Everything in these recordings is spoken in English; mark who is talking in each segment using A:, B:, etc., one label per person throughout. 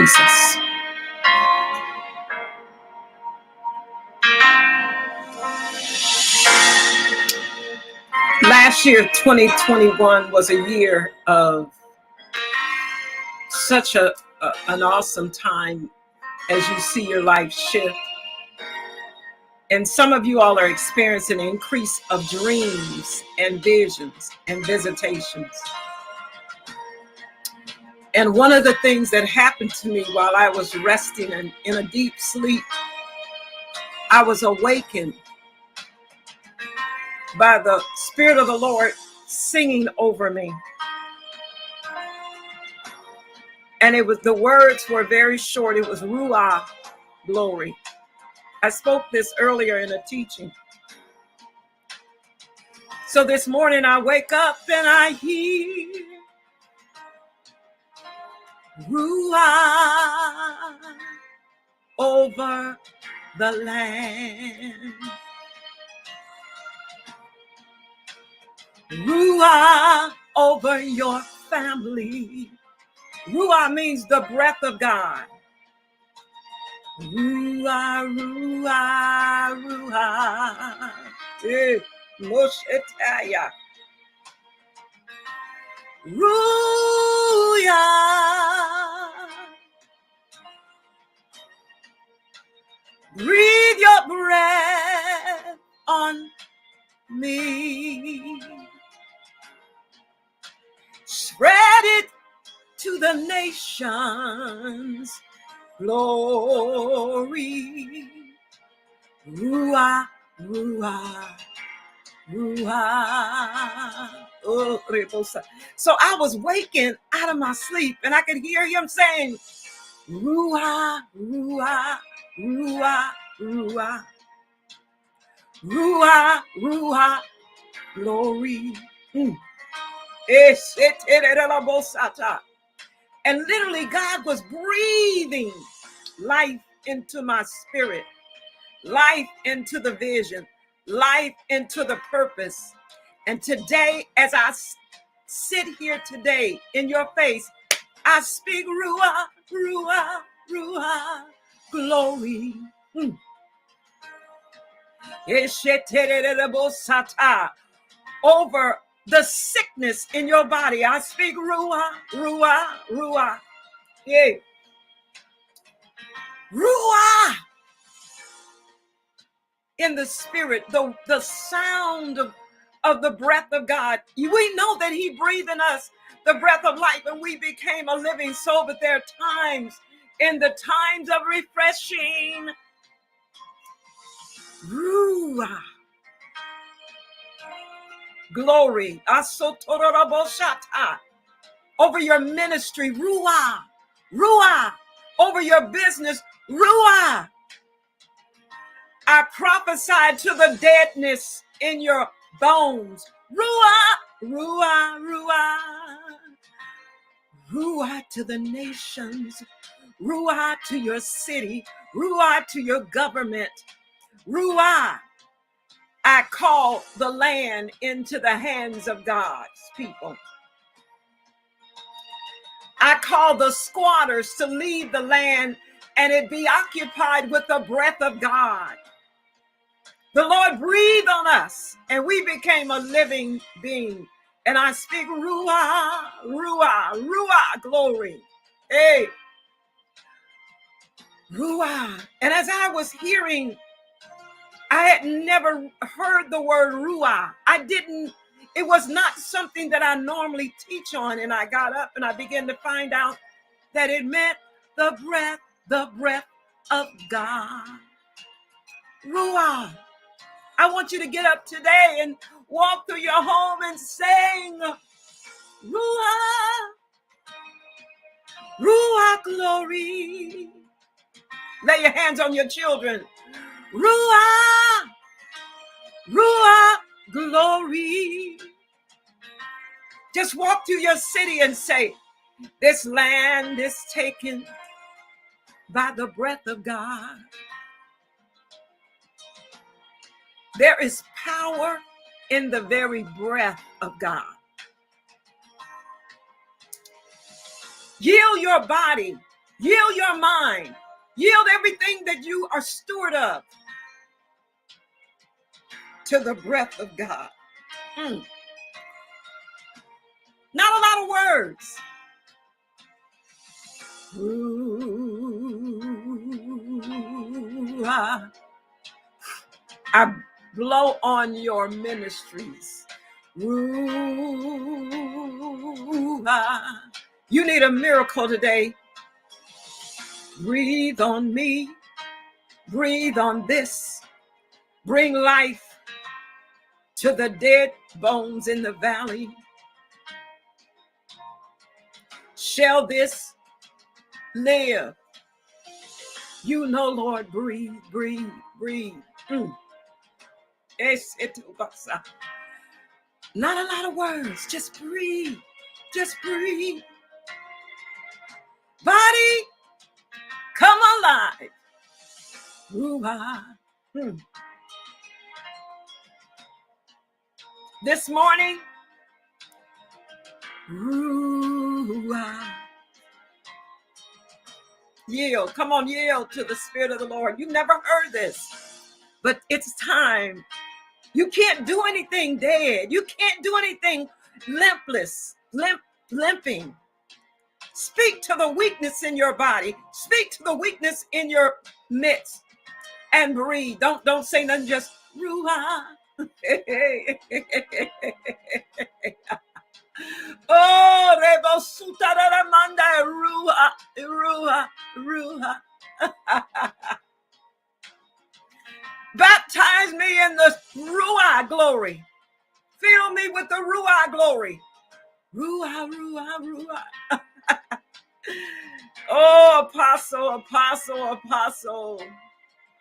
A: Jesus. Last year, 2021, was a year of such an awesome time as you see your life shift. And some of you all are experiencing an increase of dreams and visions and visitations. And one of the things that happened to me while I was resting in a deep sleep, I was awakened by the Spirit of the Lord singing over me. And the words were very short. It was Ruah, glory. I spoke this earlier in a teaching. So this morning I wake up and I hear Ruah over the land. Ruah over your family. Ruah means the breath of God. Ruah, Ruah, Ruah. Moshetaya. Ruah. Breathe your breath on me. Spread it to the nations. Glory. Ruah, Ruah, Ruah. Oh, Rebosa. So I was waking out of my sleep and I could hear him saying, Ruah, Ruah, Ruah, Ruah. Ruah, Ruah, glory. And literally God was breathing life into my spirit, life into the vision, life into the purpose. And today, as I sit here today in your face, I speak Ruah, Ruah, Ruah, glory. Over the sickness in your body, I speak Ruah, Ruah, Ruah. Yeah. Ruah. In the spirit, the sound of the breath of God. We know that he breathed in us the breath of life and we became a living soul, but there are times, in the times of refreshing, Ruah, glory, over your ministry, Ruah, Ruah, over your business, Ruah. I prophesied to the deadness in your bones. Ruah, Ruah, Ruah. Ruah to the nations. Ruah to your city. Ruah to your government. Ruah. I call the land into the hands of God's people. I call the squatters to leave the land and it be occupied with the breath of God. The Lord breathed on us and we became a living being. And I speak Ruah, Ruah, Ruah, glory. Hey, Ruah. And as I was hearing, I had never heard the word Ruah. It was not something that I normally teach on. And I got up and I began to find out that it meant the breath of God. Ruah. I want you to get up today and walk through your home and sing Ruah, Ruah, glory. Lay your hands on your children. Ruah, Ruah, glory. Just walk through your city and say, this land is taken by the breath of God. There is power in the very breath of God. Yield your body Yield your mind. Yield everything that you are steward of to the breath of God. Not a lot of words. Ruah. I blow on your ministries. Ruah. You need a miracle today. Breathe on me. Breathe on this. Bring life to the dead bones in the valley. Shall this live? You know, Lord, breathe, breathe, breathe. Not a lot of words, just breathe, just breathe. Body, come alive. Ruah. This morning, Ruah. Yield, come on, yield to the Spirit of the Lord. You never heard this, but it's time. You can't do anything dead. You can't do anything limping. Speak to the weakness in your body. Speak to the weakness in your midst and breathe. Don't say nothing, just Ruah. Oh, Rebo Sutaramanda, Ruah, Ruah, Ruah. Baptize me in the Ruah glory. Fill me with the Ruah glory. Ruah, Ruah, Ruah. Oh, apostle.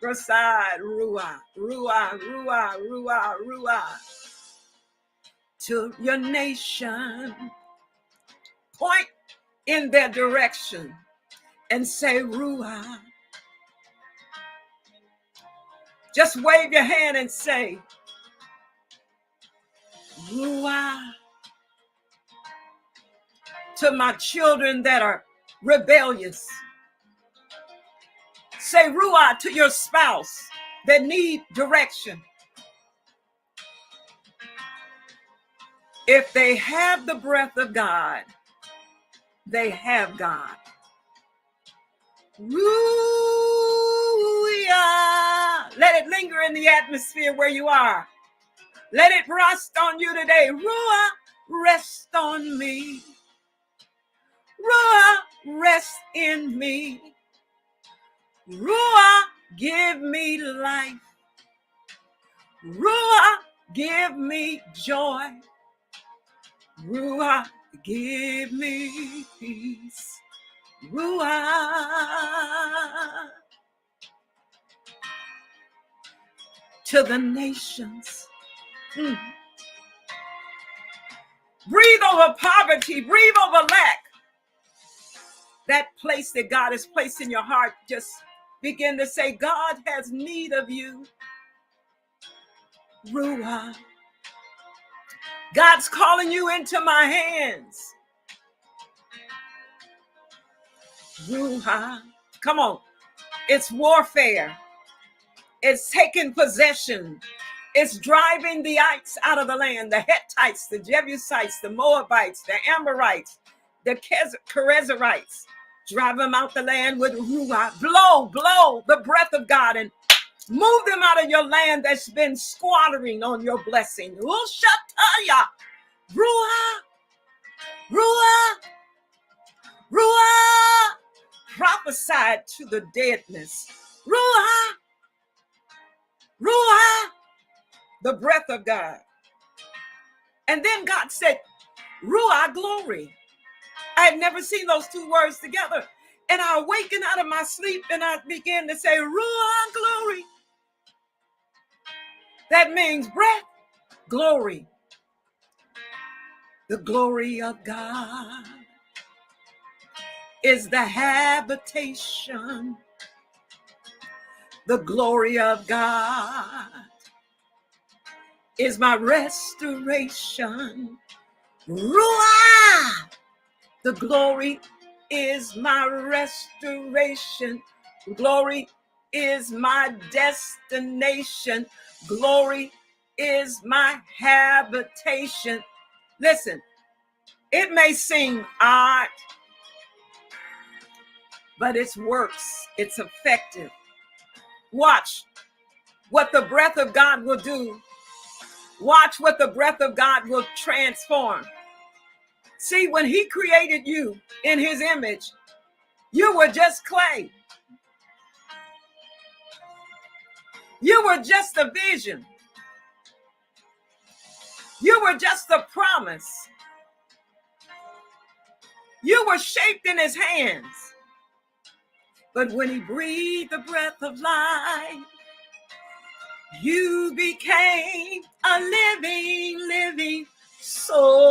A: Reside, Ruah, Ruah, Ruah, Ruah, Ruah. To your nation. Point in their direction and say, Ruah. Just wave your hand and say, Ruah. To my children that are rebellious. Say Ruah to your spouse that need direction. If they have the breath of God, they have God. Ruah. Let it linger in the atmosphere where you are. Let it rest on you today. Ruah, rest on me. Ruah, rest in me. Ruah, give me life. Ruah, give me joy. Ruah, give me peace. Ruah, to the nations. Breathe over poverty. Breathe over lack. That place that God has placed in your heart, just begin to say, God has need of you. Ruah. God's calling you into my hands. Ruah. Come on. It's warfare. It's taking possession. It's driving the ites out of the land, the Hittites, the Jebusites, the Moabites, the Amorites, the Kezerites. Drive them out the land with Ruah. Blow the breath of God and move them out of your land that's been squandering on your blessing. Ushataya. Ruah. Ruah. Ruah. Prophesied to the deadness. Ruah. Ruah. The breath of God. And then God said, Ruah glory. I had never seen those two words together. And I awakened out of my sleep and I began to say, Ruah glory. That means breath, glory. The glory of God is the habitation. The glory of God is my restoration. Ruah! The glory is my restoration. Glory is my destination. Glory is my habitation. Listen, it may seem odd, but it works. It's effective. Watch what the breath of God will do. Watch what the breath of God will transform. See, when he created you in his image, you were just clay. You were just a vision. You were just a promise. You were shaped in his hands. But when he breathed the breath of life, you became a living soul.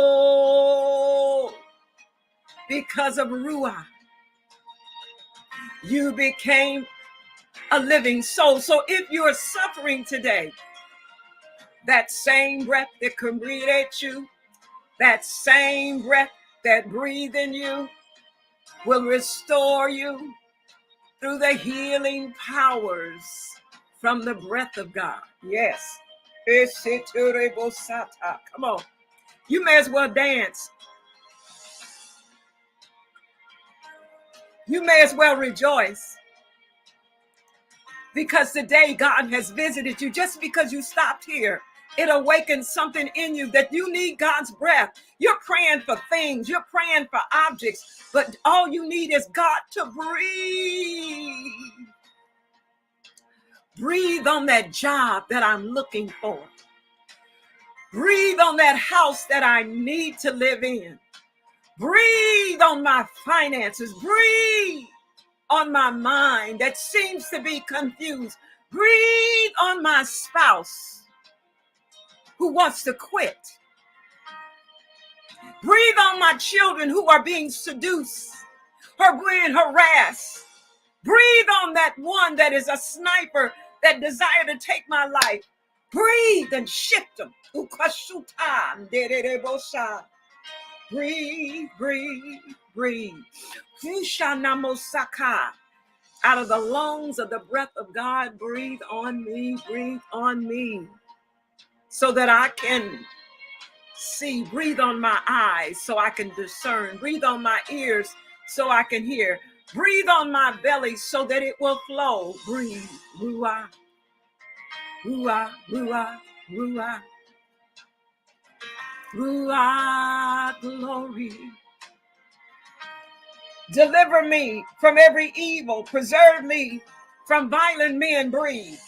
A: Because of Ruah, you became a living soul. So if you are suffering today, that same breath that created you, that same breath that breathed in you will restore you through the healing powers from the breath of God. Yes. Come on. You may as well dance. You may as well rejoice. Because today God has visited you. Just because you stopped here, it awakens something in you that you need God's breath. You're praying for things. You're praying for objects. But all you need is God to breathe. Breathe on that job that I'm looking for. Breathe on that house that I need to live in. Breathe on my finances. Breathe on my mind that seems to be confused. Breathe on my spouse who wants to quit. Breathe on my children who are being seduced or being harassed. Breathe on that one that is a sniper that desire to take my life. Breathe and shift them. Breathe, breathe, breathe. Out of the lungs of the breath of God, breathe on me, so that I can see. Breathe on my eyes so I can discern. Breathe on my ears so I can hear. Breathe on my belly so that it will flow. Breathe. Ruah, Ruah, Ruah, Ruah. Ruah, glory. Deliver me from every evil. Preserve me from violent men. Breathe.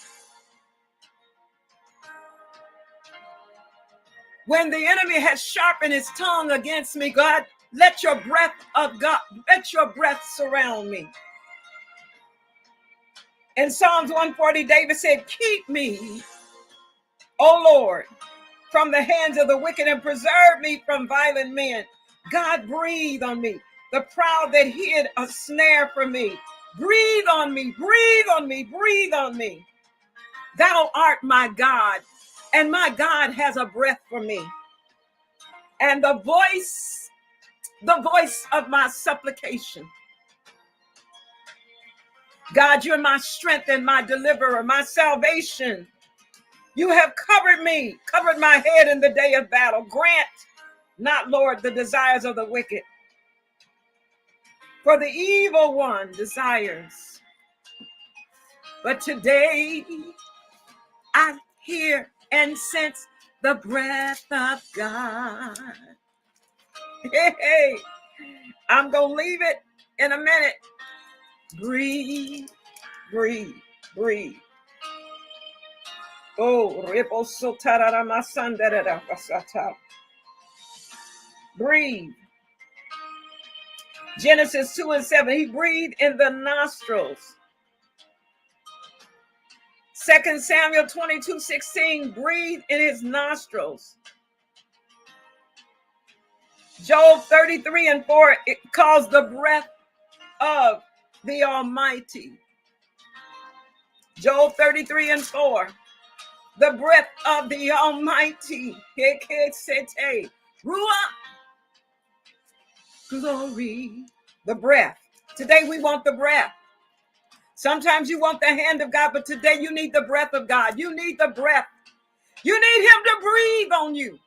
A: When the enemy has sharpened his tongue against me, God, let your breath of God, let your breath surround me. In Psalms 140, David said, keep me, O Lord, from the hands of the wicked and preserve me from violent men. God, breathe on me. The proud that hid a snare for me. Breathe on me, breathe on me, breathe on me. Thou art my God, and my God has a breath for me. And the voice of my supplication. God, you're my strength and my deliverer, my salvation. You have covered me, covered my head in the day of battle. Grant not, Lord, the desires of the wicked. For the evil one desires. But today I hear and sense the breath of God. Hey, I'm going to leave it in a minute. Breathe, breathe, breathe. Oh, breathe. Genesis 2:7, he breathed in the nostrils. 2 Samuel 22:16, breathe in his nostrils. Job 33:4, it calls the breath of the Almighty. Job 33:4, the breath of the Almighty. Ruah, glory, The breath. Today we want the breath. Sometimes you want the hand of God, but today you need the breath of God. You need the breath. You need him to breathe on you.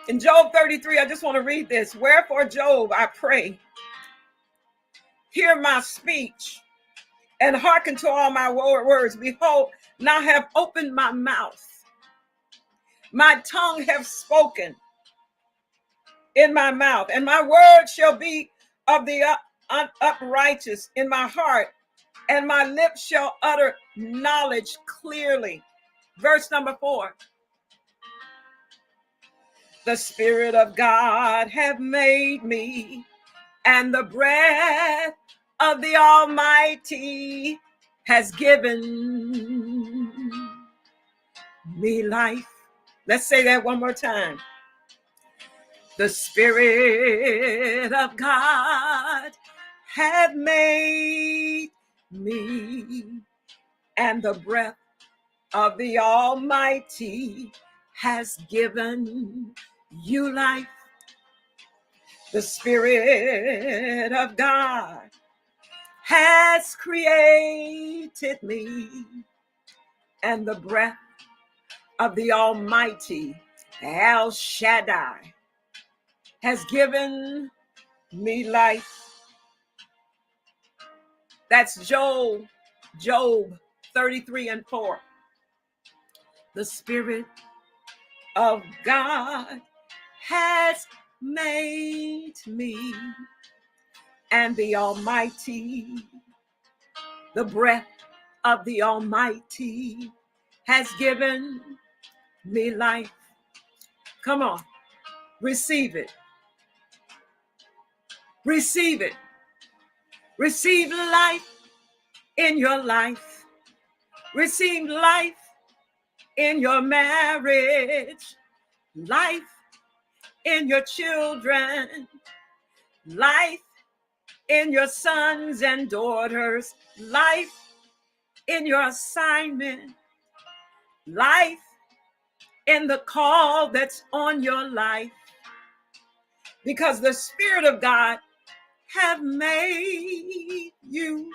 A: In Job 33, I just want to read this. Wherefore, Job, I pray, hear my speech and hearken to all my words. Behold, now have opened my mouth. My tongue have spoken in my mouth, and my word shall be of the uprighteous in my heart, and my lips shall utter knowledge clearly. Verse number 4. The Spirit of God have made me, and the breath of the Almighty has given me life. Let's say that one more time. The Spirit of God have made me, and the breath of the Almighty has given you life. The Spirit of God has created me, and the breath of the Almighty, El Shaddai, has given me life. That's Job 33 and 4. The Spirit of God has made me, and the Almighty, the breath of the Almighty has given me life. Come on, receive it. Receive it. Receive life in your life. Receive life in your marriage. Life in your children. Life in your sons and daughters. Life in your assignment. Life in the call that's on your life. Because the Spirit of God have made you,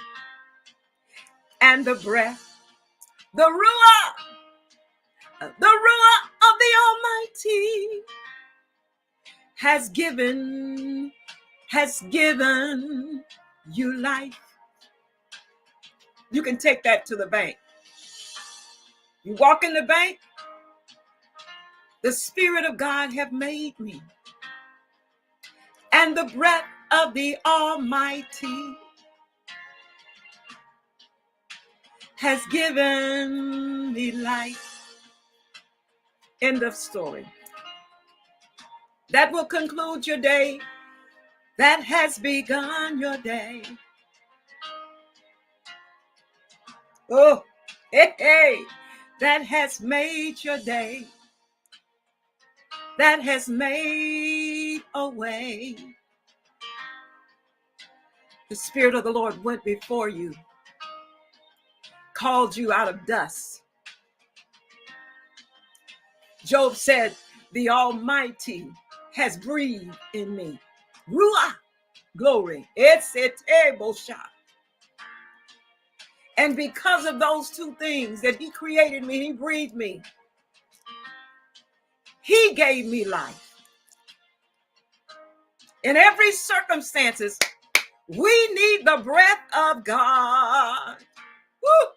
A: and the breath, the Ruah of the Almighty has given you life. You can take that to the bank. You walk in the bank, the Spirit of God have made me, and the breath of the Almighty has given me life. End of story. That will conclude your day. That has begun your day. Oh, hey, that has made your day. That has made a way. The Spirit of the Lord went before you, called you out of dust. Job said, the Almighty has breathed in me. Ruah, glory. And because of those two things, that he created me, he breathed me, he gave me life. In every circumstances, we need the breath of God. Woo.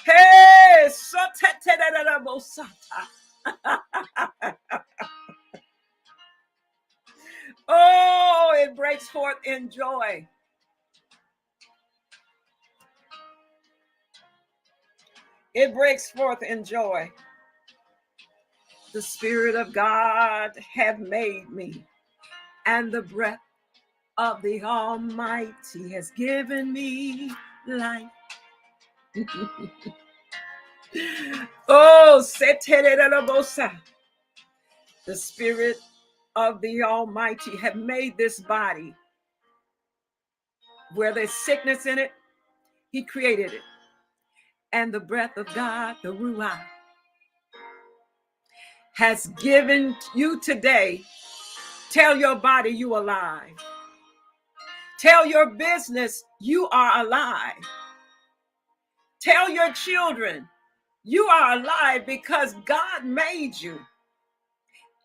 A: Hey, oh, it breaks forth in joy. It breaks forth in joy. The Spirit of God have made me, and the breath of the Almighty has given me life. Oh, the Spirit of the Almighty have made this body. Where there's sickness in it, he created it. And the breath of God, the Ruah, has given you today. Tell your body you are alive. Tell your business you are alive. Tell your children you are alive because God made you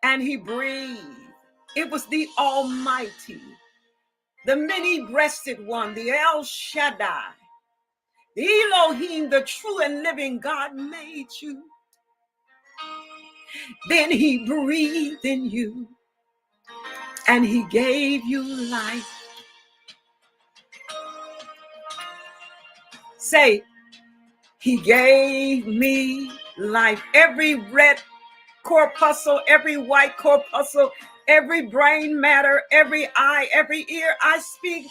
A: and he breathed. It was the Almighty, the many-breasted one, the El Shaddai, the Elohim, the true and living God made you. Then he breathed in you and he gave you life. Say, he gave me life. Every red corpuscle, every white corpuscle, every brain matter, every eye, every ear, I speak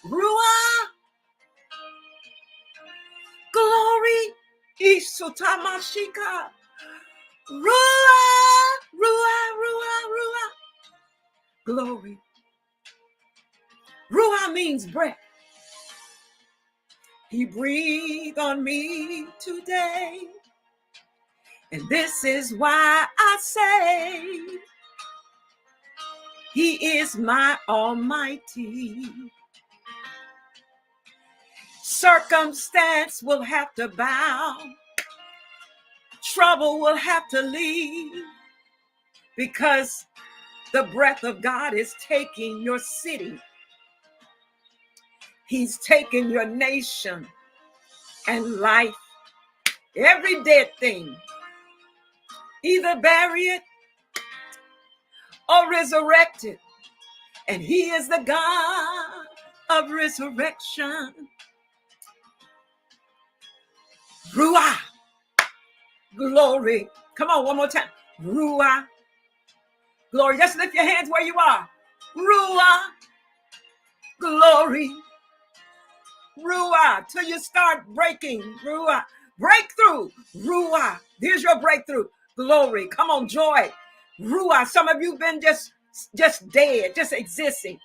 A: Ruah, glory, Isutamashika, Ruah, Ruah, Ruah, Ruah, glory. Ruah means breath. He breathed on me today. And this is why I say, he is my Almighty. Circumstance will have to bow. Trouble will have to leave. Because the breath of God is taking your city. He's taking your nation and life. Every dead thing. Either bury it or resurrect it. And he is the God of resurrection. Ruah, glory. Come on, one more time. Ruah, glory. Just lift your hands where you are. Ruah, glory. Ruah, till you start breaking. Ruah, breakthrough. Ruah, here's your breakthrough. Glory. Come on, joy. Ruah, some of you been just dead, just existing.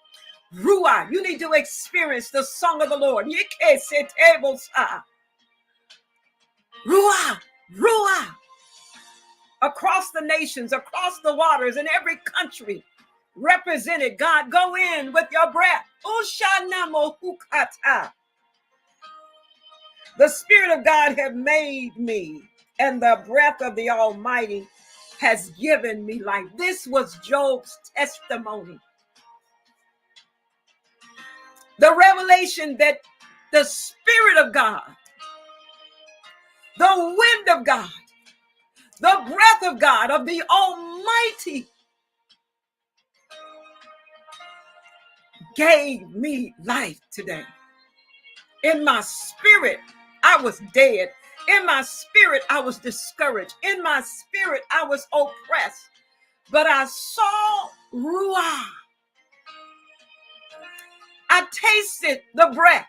A: Ruah, you need to experience the song of the Lord. Ruah, Ruah, across the nations, across the waters, in every country represented. God, go in with your breath. The Spirit of God have made me, and the breath of the Almighty has given me life. This was Job's testimony. The revelation that the Spirit of God, the wind of God, the breath of God, of the Almighty, gave me life today. In my spirit, I was dead. In my spirit, I was discouraged. In my spirit, I was oppressed. But I saw Ruah. I tasted the breath.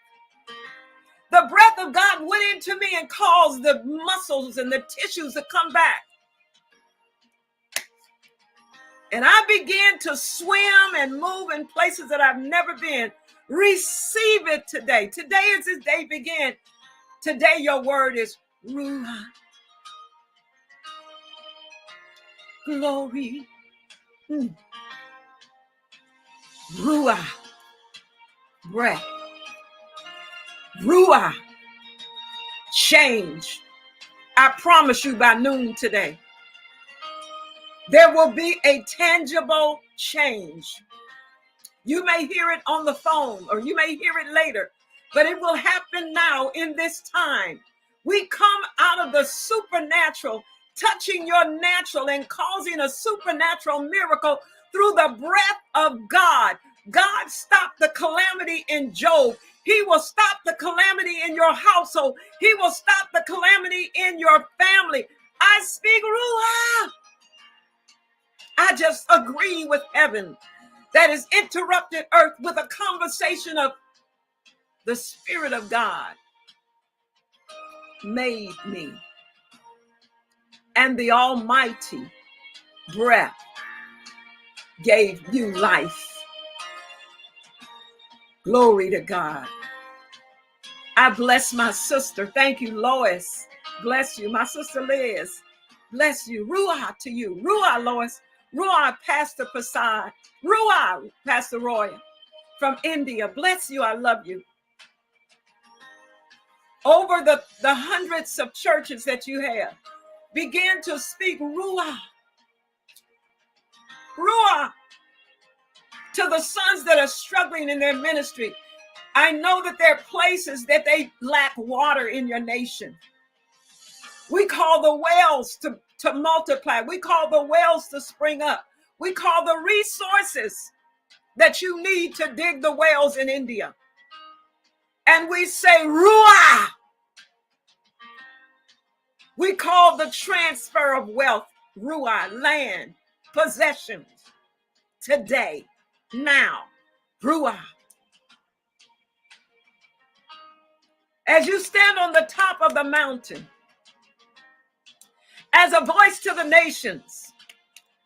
A: The breath of God went into me and caused the muscles and the tissues to come back. And I began to swim and move in places that I've never been. Receive it today. Today is this day begin. Today your word is Ruah. Glory. Ruah. Breath. Ruah. Change. I promise you by noon today, there will be a tangible change. You may hear it on the phone or you may hear it later, but it will happen now in this time. We come out of the supernatural, touching your natural and causing a supernatural miracle through the breath of God. God stopped the calamity in Job. He will stop the calamity in your household. He will stop the calamity in your family. I speak Ruah. I just agree with heaven that has interrupted earth with a conversation of the Spirit of God made me, and the Almighty breath gave you life. Glory to God. I bless my sister. Thank you, Lois. Bless you. My sister Liz. Bless you. Ruah to you. Ruah, Lois. Ruah, Pastor Prasad. Ruah, Pastor Roy from India. Bless you. I love you. Over the hundreds of churches that you have, begin to speak Ruah. Ruah to the sons that are struggling in their ministry. I know that there are places that they lack water in your nation. We call the wells to multiply. We call the wells to spring up. We call the resources that you need to dig the wells in India. And we say, Ruah. We call the transfer of wealth, Ruah, land, possessions, today, now, Ruah. As you stand on the top of the mountain, as a voice to the nations,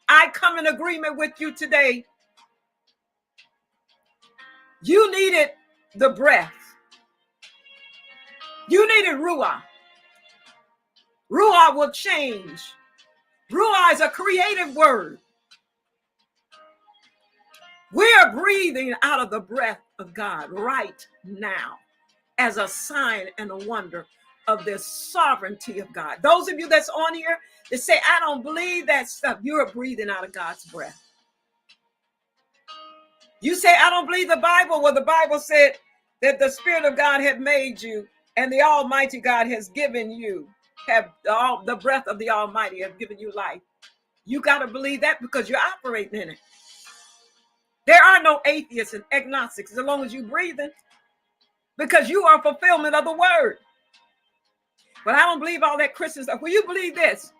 A: I come in agreement with you today. You needed the breath. You needed Ruah. Ruah will change. Ruah is a creative word. We are breathing out of the breath of God right now as a sign and a wonder of the sovereignty of God. Those of you that's on here that say, I don't believe that stuff, you're breathing out of God's breath. You say, I don't believe the Bible. Well, the Bible said that the Spirit of God had made you and the Almighty God has given you, the breath of the Almighty has given you life. You got to believe that because you're operating in it. There are no atheists and agnostics as long as you're breathing, because you are fulfillment of the word. But I don't believe all that Christian stuff. Well, you believe this.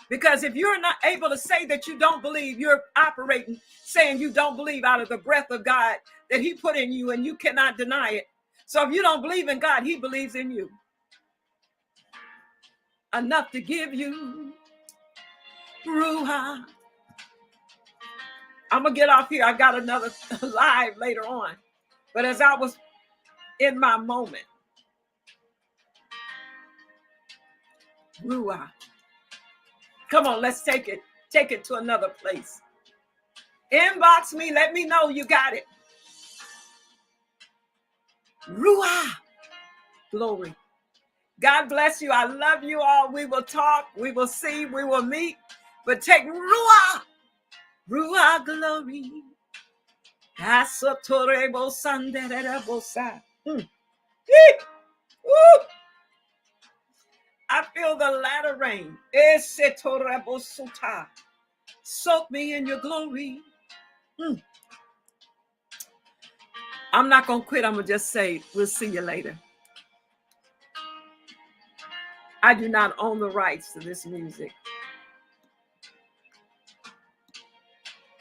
A: Because if you're not able to say that you don't believe, you're operating, saying you don't believe out of the breath of God that he put in you, and you cannot deny it. So if you don't believe in God, he believes in you. Enough to give you Ruah. I'm going to get off here. I got another live later on. But as I was in my moment, Ruah. Come on, let's take it to another place. Inbox me, let me know you got it. Ruah. Glory. God bless you. I love you all. We will talk, we will see, we will meet. But take Ruah. Ruah glory. I feel the latter rain. Soak me in your glory. I'm not going to quit. I'm going to just say, we'll see you later. I do not own the rights to this music.